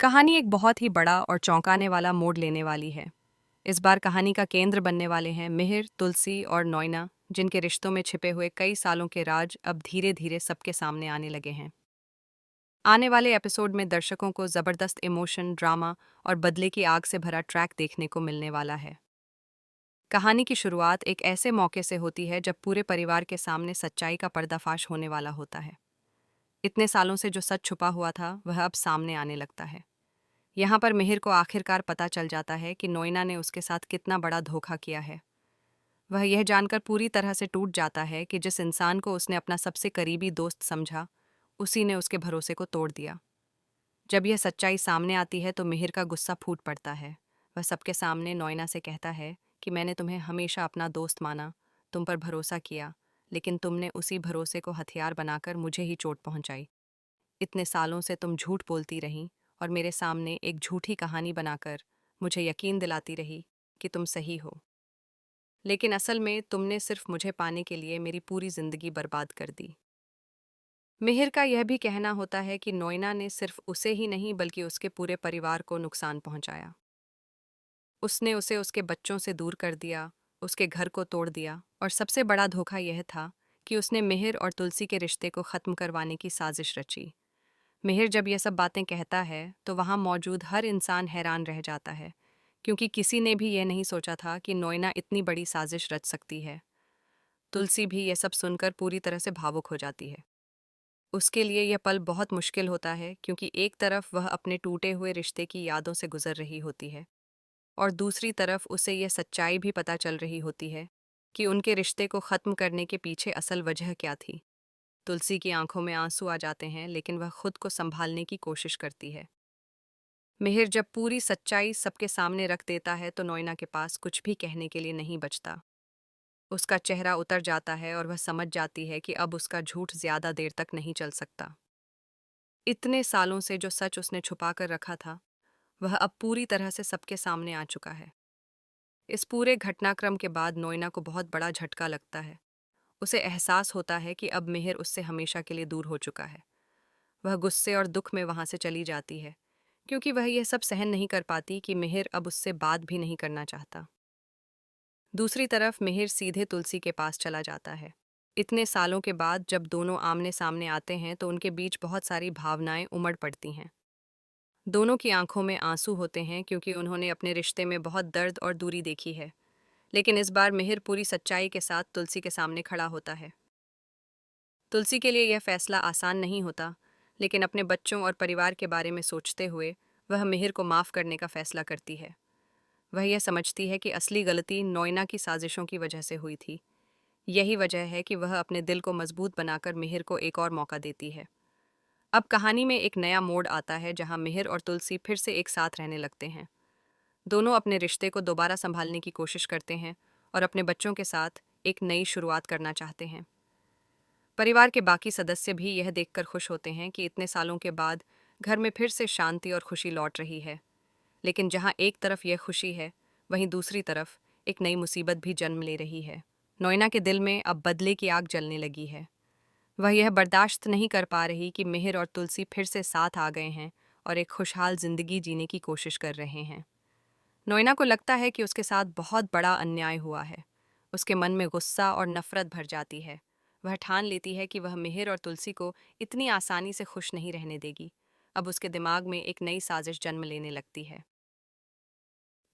कहानी एक बहुत ही बड़ा और चौंकाने वाला मोड़ लेने वाली है। इस बार कहानी का केंद्र बनने वाले हैं मिहिर, तुलसी और नोयना, जिनके रिश्तों में छिपे हुए कई सालों के राज अब धीरे धीरे सबके सामने आने लगे हैं। आने वाले एपिसोड में दर्शकों को जबरदस्त इमोशन, ड्रामा और बदले की आग से भरा ट्रैक देखने को मिलने वाला है। कहानी की शुरुआत एक ऐसे मौके से होती है जब पूरे परिवार के सामने सच्चाई का पर्दाफाश होने वाला होता है। इतने सालों से जो सच छुपा हुआ था वह अब सामने आने लगता है। यहाँ पर मिहिर को आखिरकार पता चल जाता है कि नोयना ने उसके साथ कितना बड़ा धोखा किया है। वह यह जानकर पूरी तरह से टूट जाता है कि जिस इंसान को उसने अपना सबसे करीबी दोस्त समझा, उसी ने उसके भरोसे को तोड़ दिया। जब यह सच्चाई सामने आती है तो मिहिर का गुस्सा फूट पड़ता है। वह सबके सामने नोयना से कहता है कि मैंने तुम्हें हमेशा अपना दोस्त माना, तुम पर भरोसा किया, लेकिन तुमने उसी भरोसे को हथियार बनाकर मुझे ही चोट पहुंचाई। इतने सालों से तुम झूठ बोलती रहीं और मेरे सामने एक झूठी कहानी बनाकर मुझे यकीन दिलाती रही कि तुम सही हो। लेकिन असल में तुमने सिर्फ मुझे पाने के लिए मेरी पूरी जिंदगी बर्बाद कर दी। मिहिर का यह भी कहना होता है कि नोयना ने सिर्फ उसे ही नहीं बल्कि उसके पूरे परिवार को नुकसान पहुंचाया। उसने उसे उसके बच्चों से दूर कर दिया, उसके घर को तोड़ दिया और सबसे बड़ा धोखा यह था कि उसने मिहिर और तुलसी के रिश्ते को खत्म करवाने की साजिश रची। मिहिर जब यह सब बातें कहता है तो वहाँ मौजूद हर इंसान हैरान रह जाता है, क्योंकि किसी ने भी यह नहीं सोचा था कि नोयना इतनी बड़ी साजिश रच सकती है। तुलसी भी यह सब सुनकर पूरी तरह से भावुक हो जाती है। उसके लिए यह पल बहुत मुश्किल होता है, क्योंकि एक तरफ वह अपने टूटे हुए रिश्ते की यादों से गुजर रही होती है और दूसरी तरफ उसे यह सच्चाई भी पता चल रही होती है कि उनके रिश्ते को ख़त्म करने के पीछे असल वजह क्या थी। तुलसी की आंखों में आंसू आ जाते हैं, लेकिन वह खुद को संभालने की कोशिश करती है। मिहिर जब पूरी सच्चाई सबके सामने रख देता है तो नोयना के पास कुछ भी कहने के लिए नहीं बचता। उसका चेहरा उतर जाता है और वह समझ जाती है कि अब उसका झूठ ज्यादा देर तक नहीं चल सकता। इतने सालों से जो सच उसने छुपा कर रखा था वह अब पूरी तरह से सबके सामने आ चुका है। इस पूरे घटनाक्रम के बाद नोयना को बहुत बड़ा झटका लगता है। उसे एहसास होता है कि अब मिहिर उससे हमेशा के लिए दूर हो चुका है। वह गुस्से और दुख में वहां से चली जाती है, क्योंकि वह यह सब सहन नहीं कर पाती कि मिहिर अब उससे बात भी नहीं करना चाहता। दूसरी तरफ मिहिर सीधे तुलसी के पास चला जाता है। इतने सालों के बाद जब दोनों आमने सामने आते हैं तो उनके बीच बहुत सारी भावनाएं उमड़ पड़ती हैं। दोनों की आंखों में आंसू होते हैं, क्योंकि उन्होंने अपने रिश्ते में बहुत दर्द और दूरी देखी है। लेकिन इस बार मिहिर पूरी सच्चाई के साथ तुलसी के सामने खड़ा होता है। तुलसी के लिए यह फैसला आसान नहीं होता, लेकिन अपने बच्चों और परिवार के बारे में सोचते हुए वह मिहिर को माफ़ करने का फैसला करती है। वह यह समझती है कि असली गलती नोयना की साजिशों की वजह से हुई थी। यही वजह है कि वह अपने दिल को मजबूत बनाकर मिहिर को एक और मौका देती है। अब कहानी में एक नया मोड़ आता है जहां मिहिर और तुलसी फिर से एक साथ रहने लगते हैं। दोनों अपने रिश्ते को दोबारा संभालने की कोशिश करते हैं और अपने बच्चों के साथ एक नई शुरुआत करना चाहते हैं। परिवार के बाकी सदस्य भी यह देखकर खुश होते हैं कि इतने सालों के बाद घर में फिर से शांति और खुशी लौट रही है। लेकिन जहां एक तरफ यह खुशी है, वहीं दूसरी तरफ एक नई मुसीबत भी जन्म ले रही है। नोयना के दिल में अब बदले की आग जलने लगी है। वह यह बर्दाश्त नहीं कर पा रही कि मिहिर और तुलसी फिर से साथ आ गए हैं और एक खुशहाल जिंदगी जीने की कोशिश कर रहे हैं। नोयना को लगता है कि उसके साथ बहुत बड़ा अन्याय हुआ है। उसके मन में गुस्सा और नफरत भर जाती है। वह ठान लेती है कि वह मिहिर और तुलसी को इतनी आसानी से खुश नहीं रहने देगी। अब उसके दिमाग में एक नई साजिश जन्म लेने लगती है।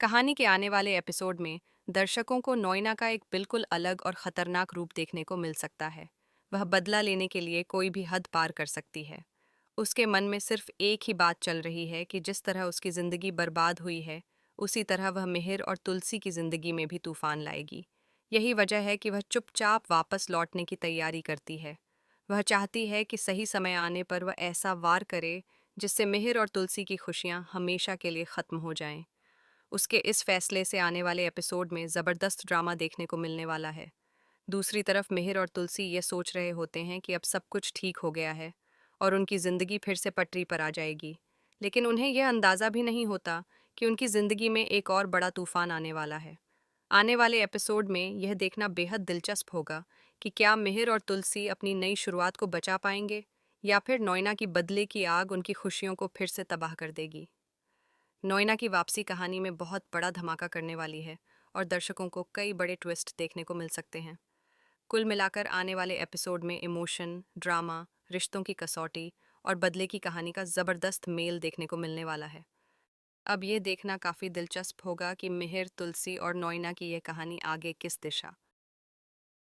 कहानी के आने वाले एपिसोड में दर्शकों को नोयना का एक बिल्कुल अलग और खतरनाक रूप देखने को मिल सकता है। वह बदला लेने के लिए कोई भी हद पार कर सकती है। उसके मन में सिर्फ एक ही बात चल रही है कि जिस तरह उसकी जिंदगी बर्बाद हुई है, उसी तरह वह मिहिर और तुलसी की जिंदगी में भी तूफान लाएगी। यही वजह है कि वह चुपचाप वापस लौटने की तैयारी करती है। वह चाहती है कि सही समय आने पर वह ऐसा वार करे जिससे मिहिर और तुलसी की खुशियां हमेशा के लिए खत्म हो जाएं। उसके इस फैसले से आने वाले एपिसोड में ज़बरदस्त ड्रामा देखने को मिलने वाला है। दूसरी तरफ मिहिर और तुलसी ये सोच रहे होते हैं कि अब सब कुछ ठीक हो गया है और उनकी ज़िंदगी फिर से पटरी पर आ जाएगी। लेकिन उन्हें यह अंदाज़ा भी नहीं होता कि उनकी ज़िंदगी में एक और बड़ा तूफान आने वाला है। आने वाले एपिसोड में यह देखना बेहद दिलचस्प होगा कि क्या मिहिर और तुलसी अपनी नई शुरुआत को बचा पाएंगे या फिर नोइना की बदले की आग उनकी खुशियों को फिर से तबाह कर देगी। नोइना की वापसी कहानी में बहुत बड़ा धमाका करने वाली है और दर्शकों को कई बड़े ट्विस्ट देखने को मिल सकते हैं। कुल मिलाकर आने वाले एपिसोड में इमोशन, ड्रामा, रिश्तों की कसौटी और बदले की कहानी का ज़बरदस्त मेल देखने को मिलने वाला है। अब ये देखना काफ़ी दिलचस्प होगा कि मिहिर, तुलसी और नोइना की यह कहानी आगे किस दिशा